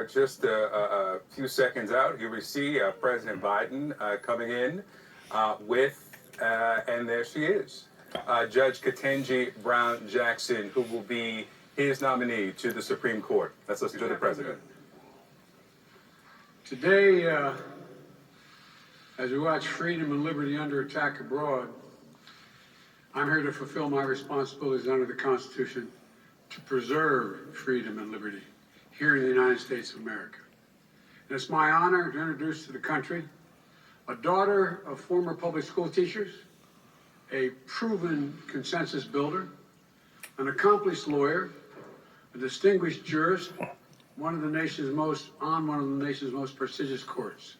are just a few seconds out. Here we see President Biden coming in and there she is, Judge Krtanji Brown Jackson, who will be his nominee to the Supreme Court. Let's listen to the president. Today, as we watch freedom and liberty under attack abroad, I'm here to fulfill my responsibilities under the Constitution to preserve freedom and liberty here in the United States of America. And it's my honor to introduce to the country a daughter of former public school teachers, a proven consensus builder, an accomplished lawyer, a distinguished jurist, one of the nation's most prestigious courts.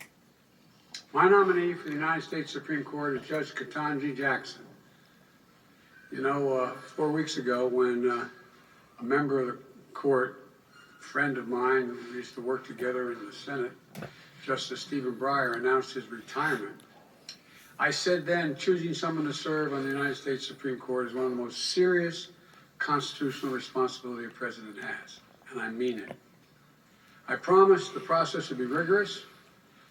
My nominee for the United States Supreme Court is Judge Krtanji Jackson. You know, 4 weeks ago, when a member of the court, a friend of mine, we used to work together in the Senate, Justice Stephen Breyer, announced his retirement, I said then, choosing someone to serve on the United States Supreme Court is one of the most serious constitutional responsibility a president has, and I mean it. I promised the process would be rigorous,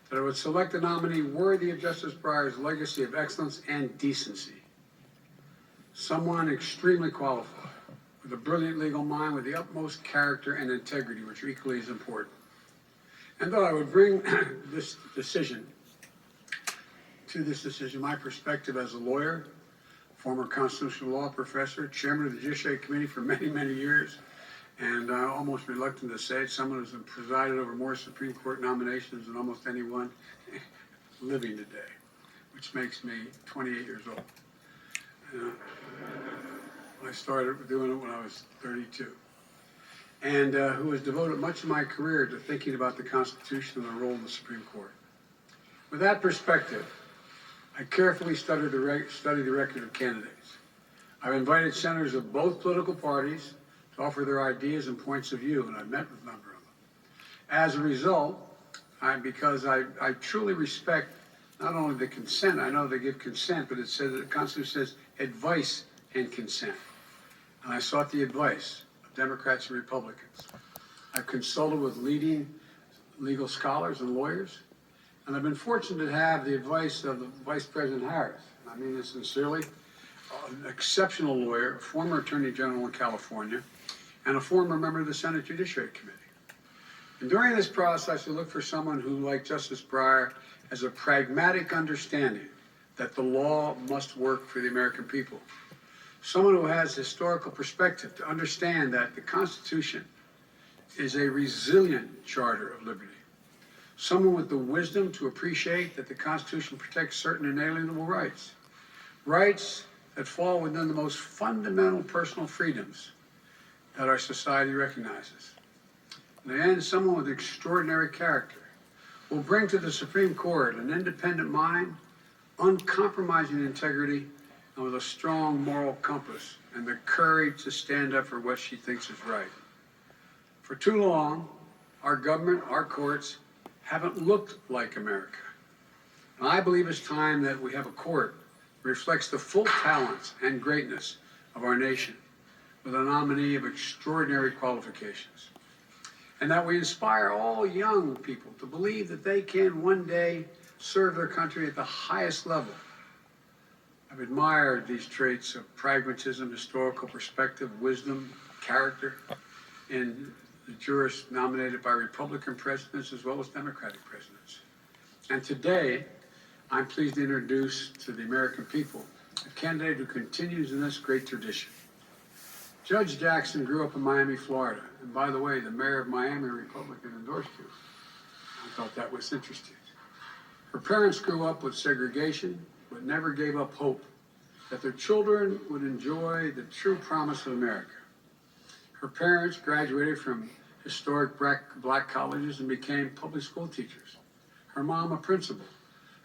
that I would select a nominee worthy of Justice Breyer's legacy of excellence and decency. Someone extremely qualified, with a brilliant legal mind, with the utmost character and integrity, which are equally as important. And that I would bring this decision, my perspective as a lawyer, former constitutional law professor, chairman of the Judiciary Committee for many, many years, and almost reluctant to say it, someone who's presided over more Supreme Court nominations than almost anyone living today, which makes me 28 years old. I started doing it when I was 32. And who has devoted much of my career to thinking about the Constitution and the role of the Supreme Court. With that perspective, I carefully studied the record of candidates. I've invited senators of both political parties to offer their ideas and points of view, and I've met with a number of them. As a result, because I truly respect not only the consent, I know they give consent, but it says, the Constitution says advice and consent. And I sought the advice of Democrats and Republicans. I've consulted with leading legal scholars and lawyers, and I've been fortunate to have the advice of the Vice President Harris. I mean this sincerely, an exceptional lawyer, a former Attorney General in California, and a former member of the Senate Judiciary Committee. And during this process, I look for someone who, like Justice Breyer, has a pragmatic understanding that the law must work for the American people. Someone who has historical perspective to understand that the Constitution is a resilient charter of liberty. Someone with the wisdom to appreciate that the Constitution protects certain inalienable rights, rights that fall within the most fundamental personal freedoms that our society recognizes. And someone with extraordinary character will bring to the Supreme Court an independent mind, uncompromising integrity, and with a strong moral compass and the courage to stand up for what she thinks is right. For too long, our government, our courts, haven't looked like America. And I believe it's time that we have a court that reflects the full talents and greatness of our nation, with a nominee of extraordinary qualifications. And that we inspire all young people to believe that they can one day serve their country at the highest level. I've admired these traits of pragmatism, historical perspective, wisdom, character in the jurists nominated by Republican presidents as well as Democratic presidents. And today, I'm pleased to introduce to the American people a candidate who continues in this great tradition. Judge Jackson grew up in Miami, Florida. And by the way, the mayor of Miami, a Republican, endorsed you. I thought that was interesting. Her parents grew up with segregation, but never gave up hope that their children would enjoy the true promise of America. Her parents graduated from historic black colleges and became public school teachers. Her mom, a principal.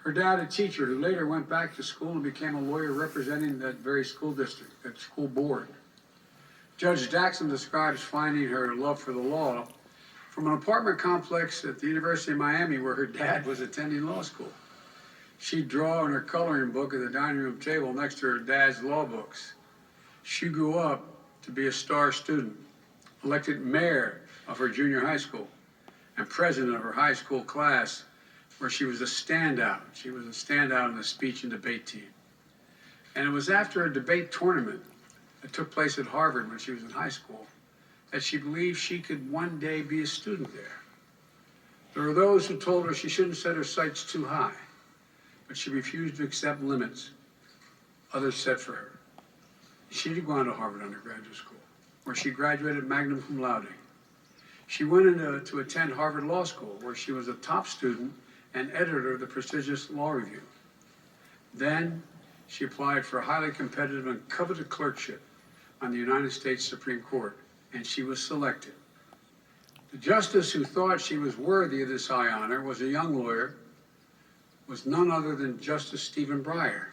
Her dad, a teacher who later went back to school and became a lawyer representing that very school district, that school board. Judge Jackson describes finding her love for the law from an apartment complex at the University of Miami where her dad was attending law school. She'd draw in her coloring book at the dining room table next to her dad's law books. She grew up to be a star student, elected mayor of her junior high school, and president of her high school class, where she was a standout. She was a standout in the speech and debate team. And it was after a debate tournament that took place at Harvard when she was in high school that she believed she could one day be a student there. There were those who told her she shouldn't set her sights too high, but she refused to accept limits others set for her. She did go on to Harvard undergraduate school, where she graduated magna cum laude. She went to attend Harvard Law School, where she was a top student and editor of the prestigious Law Review. Then she applied for a highly competitive and coveted clerkship on the United States Supreme Court, and she was selected. The justice who thought she was worthy of this high honor was a young lawyer, was none other than Justice Stephen Breyer,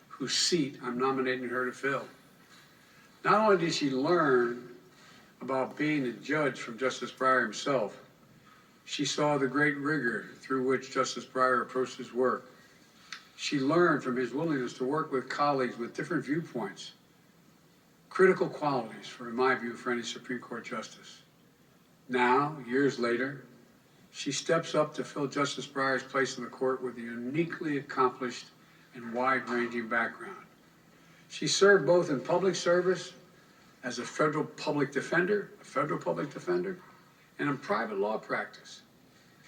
whose seat I'm nominating her to fill. Not only did she learn about being a judge from Justice Breyer himself, she saw the great rigor through which Justice Breyer approached his work. She learned from his willingness to work with colleagues with different viewpoints, critical qualities, in my view, for any Supreme Court justice. Now, years later, she steps up to fill Justice Breyer's place in the court with a uniquely accomplished and wide-ranging background. She served both in public service as a federal public defender, and in private law practice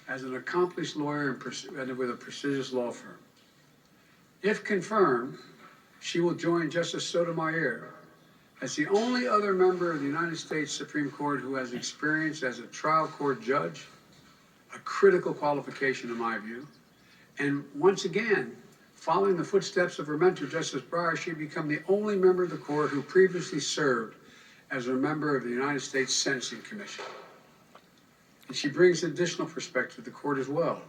as an accomplished lawyer and with a prestigious law firm. If confirmed, she will join Justice Sotomayor as the only other member of the United States Supreme Court who has experience as a trial court judge, a critical qualification in my view, and once again, following the footsteps of her mentor, Justice Breyer, she become the only member of the court who previously served as a member of the United States Sentencing Commission. And she brings additional perspective to the court as well.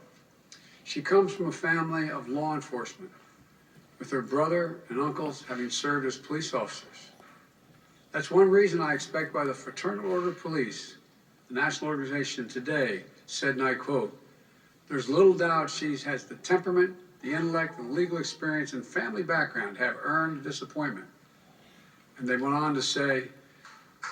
She comes from a family of law enforcement, with her brother and uncles having served as police officers. That's one reason I expect by the Fraternal Order of Police, the national organization today, said, and I quote, "There's little doubt she has the temperament, the intellect, the legal experience, and family background have earned disappointment." And they went on to say,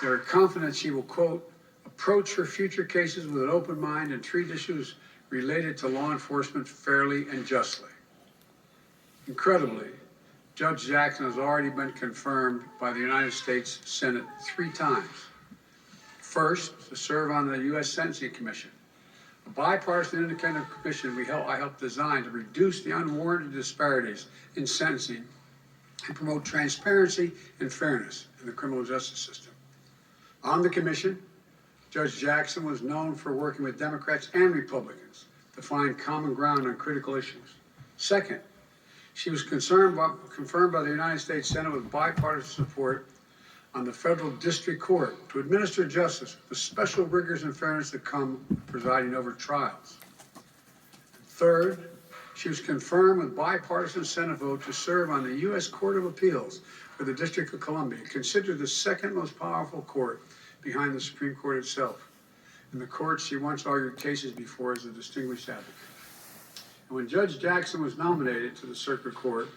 they're confident she will, quote, "approach her future cases with an open mind and treat issues related to law enforcement fairly and justly." Incredibly, Judge Jackson has already been confirmed by the United States Senate 3 times. First, to serve on the U.S. Sentencing Commission, a bipartisan independent commission I helped design to reduce the unwarranted disparities in sentencing and promote transparency and fairness in the criminal justice system. On the commission, Judge Jackson was known for working with Democrats and Republicans to find common ground on critical issues. Second, she was confirmed by the United States Senate with bipartisan support on the federal district court to administer justice with the special rigors and fairness that come presiding over trials. Third, she was confirmed with bipartisan Senate vote to serve on the U.S. Court of Appeals for the District of Columbia, considered the second most powerful court behind the Supreme Court itself. In the court she once argued cases before as a distinguished advocate. And when Judge Jackson was nominated to the Circuit Court,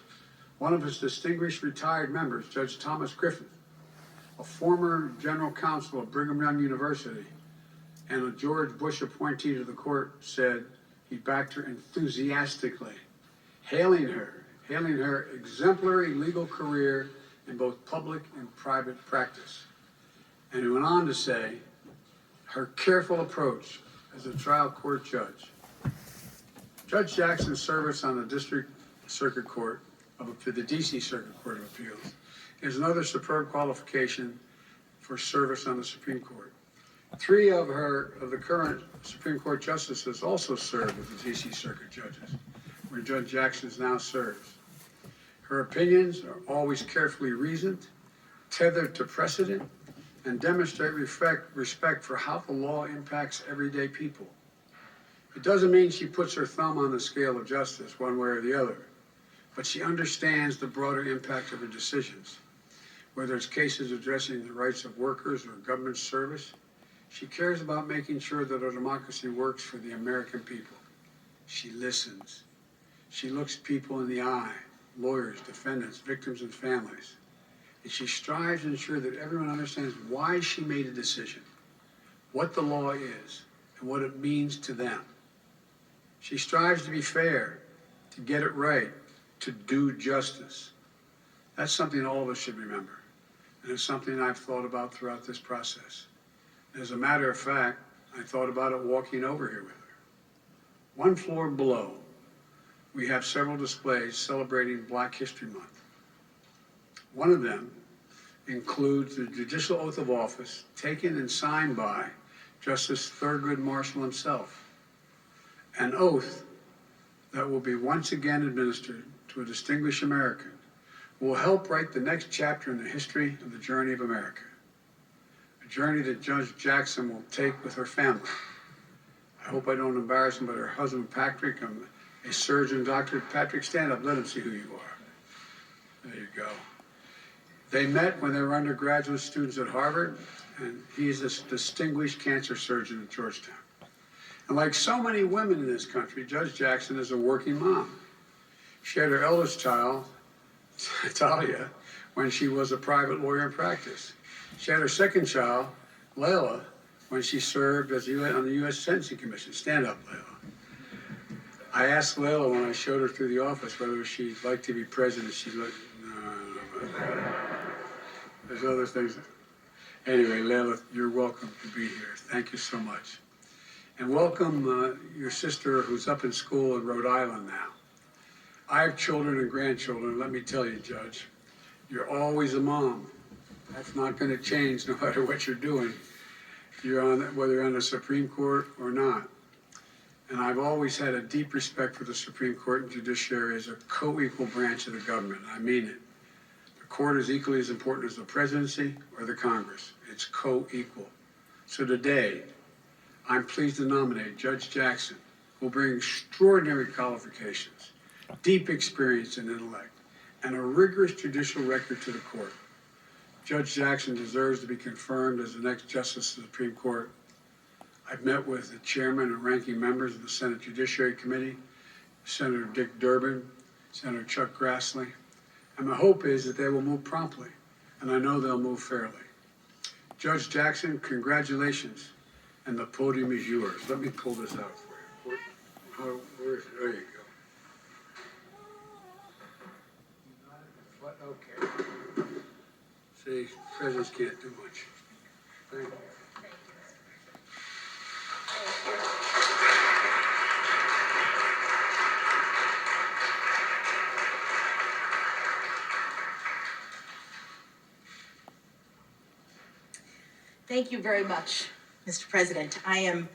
one of his distinguished retired members, Judge Thomas Griffith, a former general counsel of Brigham Young University and a George Bush appointee to the court, said he backed her enthusiastically, hailing her exemplary legal career in both public and private practice. And he went on to say her careful approach as a trial court judge. Judge Jackson's service on the District Circuit Court for the D.C. Circuit Court of Appeals is another superb qualification for service on the Supreme Court. 3 of the current Supreme Court justices also served as the D.C. Circuit judges, where Judge Jackson now serves. Her opinions are always carefully reasoned, tethered to precedent, and demonstrate respect for how the law impacts everyday people. It doesn't mean she puts her thumb on the scale of justice one way or the other, but she understands the broader impact of her decisions. Whether it's cases addressing the rights of workers or government service, she cares about making sure that our democracy works for the American people. She listens. She looks people in the eye, lawyers, defendants, victims, and families. And she strives to ensure that everyone understands why she made a decision, what the law is, and what it means to them. She strives to be fair, to get it right, to do justice. That's something all of us should remember, and it's something I've thought about throughout this process. As a matter of fact, I thought about it walking over here with her. One floor below, we have several displays celebrating Black History Month. One of them includes the judicial oath of office taken and signed by Justice Thurgood Marshall himself, an oath that will be once again administered to a distinguished American who will help write the next chapter in the history of the journey of America, a journey that Judge Jackson will take with her family. I hope I don't embarrass him, but her husband, Patrick, a surgeon, Dr. Patrick, stand up, let him see who you are. There you go. They met when they were undergraduate students at Harvard, and he's a distinguished cancer surgeon at Georgetown. And like so many women in this country, Judge Jackson is a working mom. She had her eldest child, Talia, when she was a private lawyer in practice. She had her second child, Layla, when she served as on the U.S. Sentencing Commission. Stand up, Layla. I asked Layla when I showed her through the office whether she'd like to be president. She's like, no. There's other things. Anyway, Layla, you're welcome to be here. Thank you so much. And welcome your sister who's up in school in Rhode Island now. I have children and grandchildren. Let me tell you, Judge, you're always a mom. That's not going to change no matter what you're doing. Whether you're on the Supreme Court or not. And I've always had a deep respect for the Supreme Court and judiciary as a co-equal branch of the government. I mean it. The court is equally as important as the presidency or the Congress. It's co-equal. So today, I'm pleased to nominate Judge Jackson, who will bring extraordinary qualifications, deep experience and intellect, and a rigorous judicial record to the court. Judge Jackson deserves to be confirmed as the next Justice of the Supreme Court. I've met with the chairman and ranking members of the Senate Judiciary Committee, Senator Dick Durbin, Senator Chuck Grassley, and my hope is that they will move promptly, and I know they'll move fairly. Judge Jackson, congratulations, and the podium is yours. Let me pull this out for you. There you go. Okay. See, presidents can't do much. Thank you. Thank you very much, Mr. President. I am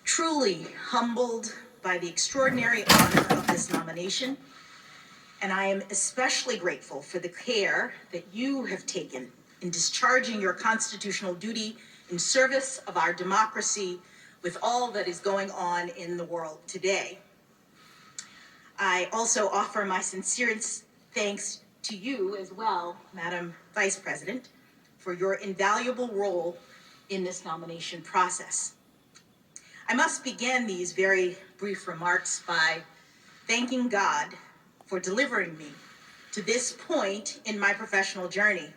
truly humbled by the extraordinary honor of this nomination, and I am especially grateful for the care that you have taken in discharging your constitutional duty in service of our democracy with all that is going on in the world today. I also offer my sincerest thanks to you as well, Madam Vice President, for your invaluable role in this nomination process. I must begin these very brief remarks by thanking God for delivering me to this point in my professional journey.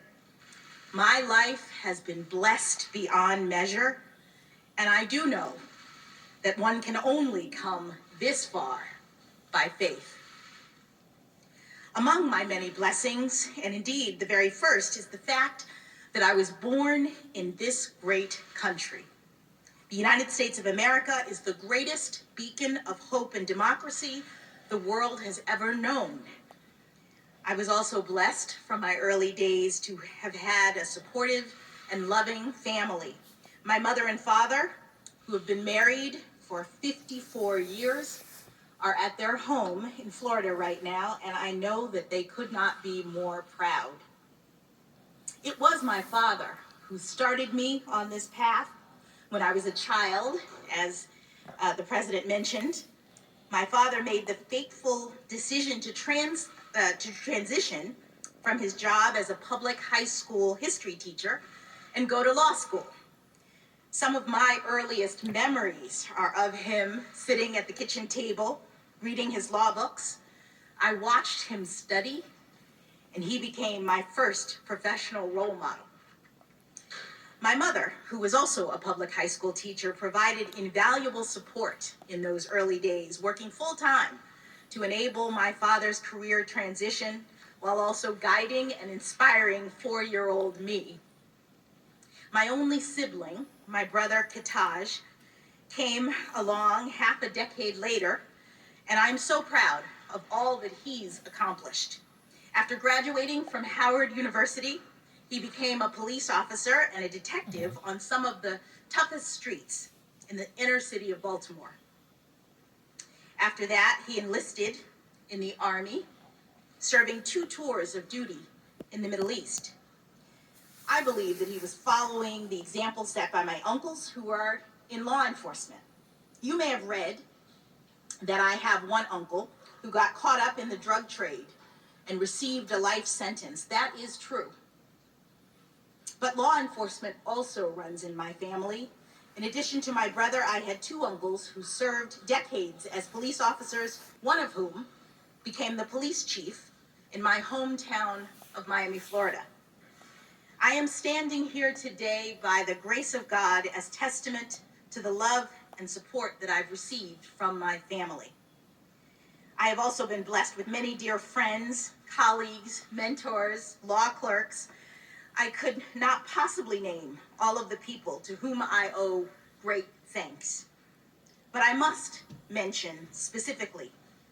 My life has been blessed beyond measure, and I do know that one can only come this far by faith. Among my many blessings, and indeed the very first, is the fact that I was born in this great country. The United States of America is the greatest beacon of hope and democracy the world has ever known. I was also blessed from my early days to have had a supportive and loving family. My mother and father, who have been married for 54 years, are at their home in Florida right now, and I know that they could not be more proud. It was my father who started me on this path when I was a child, as the president mentioned. My father made the fateful decision to transition from his job as a public high school history teacher and go to law school. Some of my earliest memories are of him sitting at the kitchen table, reading his law books. I watched him study, and he became my first professional role model. My mother, who was also a public high school teacher, provided invaluable support in those early days, working full-time to enable my father's career transition while also guiding and inspiring 4-year-old me. My only sibling, my brother Krtanji, came along half a decade later, and I'm so proud of all that he's accomplished. After graduating from Howard University, he became a police officer and a detective on some of the toughest streets in the inner city of Baltimore. After that, he enlisted in the Army, serving 2 tours of duty in the Middle East. I believe that he was following the example set by my uncles who are in law enforcement. You may have read that I have one uncle who got caught up in the drug trade and received a life sentence. That is true. But law enforcement also runs in my family. In addition to my brother, I had 2 uncles who served decades as police officers, one of whom became the police chief in my hometown of Miami, Florida. I am standing here today by the grace of God as testament to the love and support that I've received from my family. I have also been blessed with many dear friends, colleagues, mentors, law clerks. I could not possibly name all of the people to whom I owe great thanks. But I must mention specifically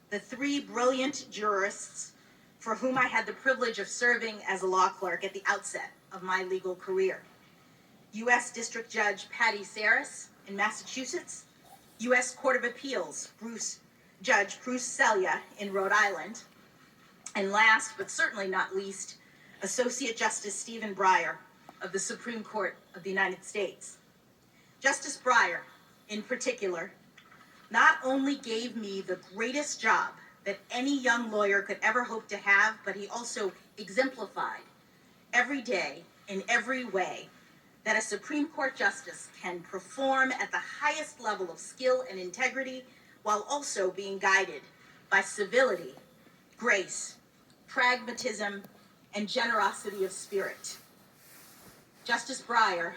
the 3 brilliant jurists for whom I had the privilege of serving as a law clerk at the outset of my legal career. U.S. District Judge Patty Saris in Massachusetts, U.S. Court of Appeals Judge Bruce Selya in Rhode Island, and last but certainly not least, Associate Justice Stephen Breyer of the Supreme Court of the United States. Justice Breyer, in particular, not only gave me the greatest job that any young lawyer could ever hope to have, but he also exemplified every day in every way that a Supreme Court justice can perform at the highest level of skill and integrity while also being guided by civility, grace, pragmatism, and generosity of spirit. Justice Breyer,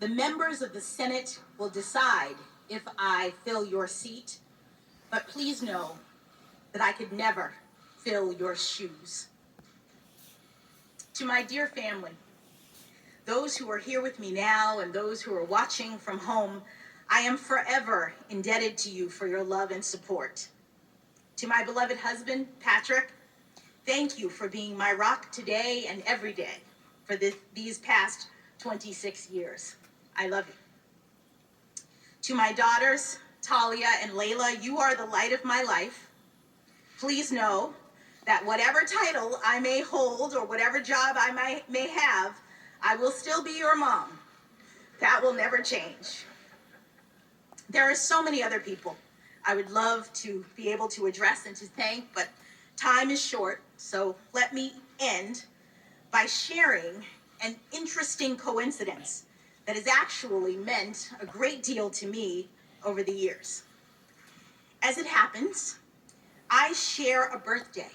the members of the Senate will decide if I fill your seat, but please know that I could never fill your shoes. To my dear family, those who are here with me now and those who are watching from home, I am forever indebted to you for your love and support. To my beloved husband, Patrick, thank you for being my rock today and every day for these past 26 years. I love you. To my daughters, Talia and Layla, you are the light of my life. Please know that whatever title I may hold or whatever job I may have, I will still be your mom. That will never change. There are so many other people I would love to be able to address and to thank, but time is short, so let me end by sharing an interesting coincidence that has actually meant a great deal to me over the years. As it happens, I share a birthday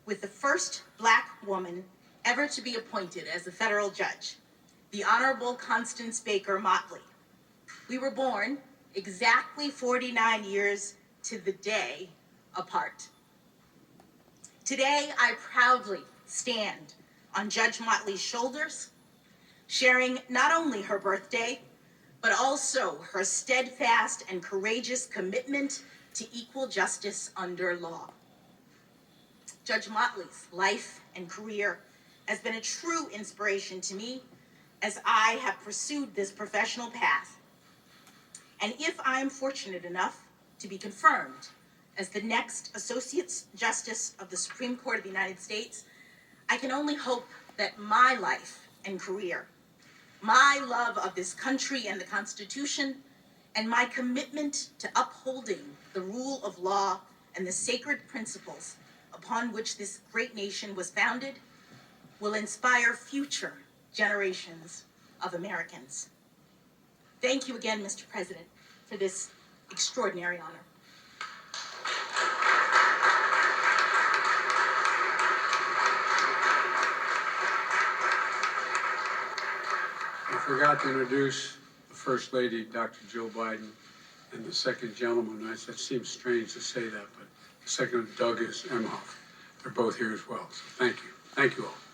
with the first Black woman ever to be appointed as a federal judge, the Honorable Constance Baker Motley. We were born exactly 49 years to the day apart. Today, I proudly stand on Judge Motley's shoulders, sharing not only her birthday, but also her steadfast and courageous commitment to equal justice under law. Judge Motley's life and career has been a true inspiration to me as I have pursued this professional path. And if I am fortunate enough to be confirmed as the next Associate Justice of the Supreme Court of the United States, I can only hope that my life and career, my love of this country and the Constitution, and my commitment to upholding the rule of law and the sacred principles upon which this great nation was founded will inspire future generations of Americans. Thank you again, Mr. President, for this extraordinary honor. forgot to introduce the First Lady, Dr. Jill Biden, and the second gentleman. That seems strange to say that, but the second, Doug Emhoff. They're both here as well. So thank you. Thank you all.